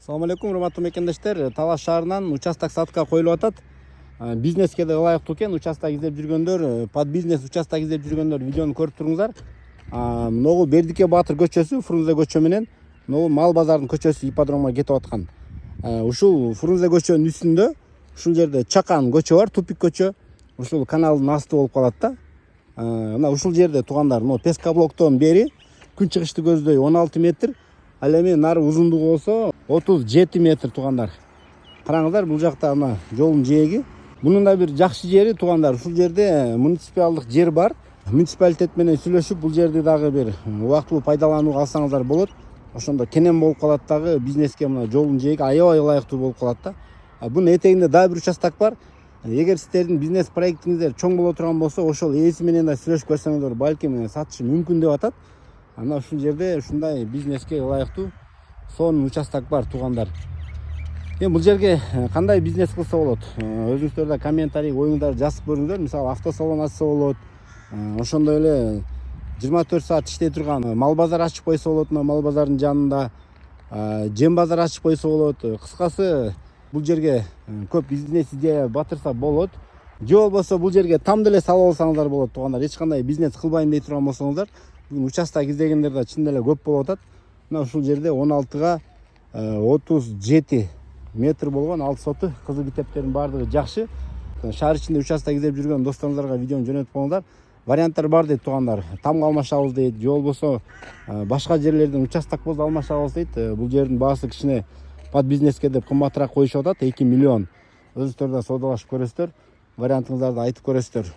Assalamu алейкум, урматтуу мекендештер. Талас шаарынан участок сатка коюлуп атат. Бизнеске да ылайыктуу экен. Участок издеп жүргөндөр, под бизнес участок издеп жүргөндөр видеону көрүп туруңуздар. Могу Бердике Баатыр көчөсү, Фрунзе көчө менен могу Мал базардын көчөсү ипподромго кетип аткан. Ушул Фрунзе көчөнүн үстүндө ушул жерде чакан көчө бар, тупик көчө. Ушул каналдын асты болуп калат да. Мына ушул жерде туугандар, Пескоблоктон бери күн чыгышты көздөй 16 метр. Ал эми нары узундугу болсо 37 метр туугандар. Караңыздар, бул жакта ана жолдун жээги. Мунун да бир жакшы жери туугандар, ушул жерде муниципалдык жер бар. Муниципалитет менен сүйлөшүп, бул жерди дагы бир убактылуу пайдаланууга алсаңыздар болот. Ошондо кенен болуп калат дагы, бизнеске мына жолдун жээги аябай ылайыктуу болуп калат да. Бунун этегинде дагы бир участок бар. Эгер сиздердин бизнес проектиңиздер чоң боло турган болсо, ошол ээси менен да сүйлөшүп көрсөңүздөр, балким сатышы мүмкүн деп атат. Ана ушул жерде ушундай бизнеске ылайыктуу сонун участок бар туугандар. Эми бул жерге кандай бизнес кылса болот? Өзүңүздөр да комментарий оюңуздарды жазып көрүңүздөр. Мисалы автосалон ачса болот. Ошондой эле 24 саат иштей турган мал базар ачып койсо болот, мал базардын жанында жем базар ачып койсо болот. Кыскасы, бул жерге көп бизнес идея батырса болот. Же болбосо бул жерге там деле салып алсаңыздар болот туугандар. Эч кандай бизнес кылбайм дей турган болсоңуздар, бүгүн участок издегендер да чын эле көп болуп атат. Мына ушул жерде 16га 37 метр болгон, ал соту кызыл китептердин баардыгы жакшы. Шаар ичинде участок издеп жүргөн досторуңуздарга видеону жөнөтүп коюңуздар. Варианттар бар дейт туугандар. Тамга алмашабыз дейт, же болбосо башка жерлерден участок болсо алмашабыз дейт. Бул жердин баасы кичине под бизнеске деп кымбатыраак коюшуп атат, 2 миллион. Өзүңүздөр да соодалашып көрөсүздөр, вариантыңыздарды айтып көрөсүздөр.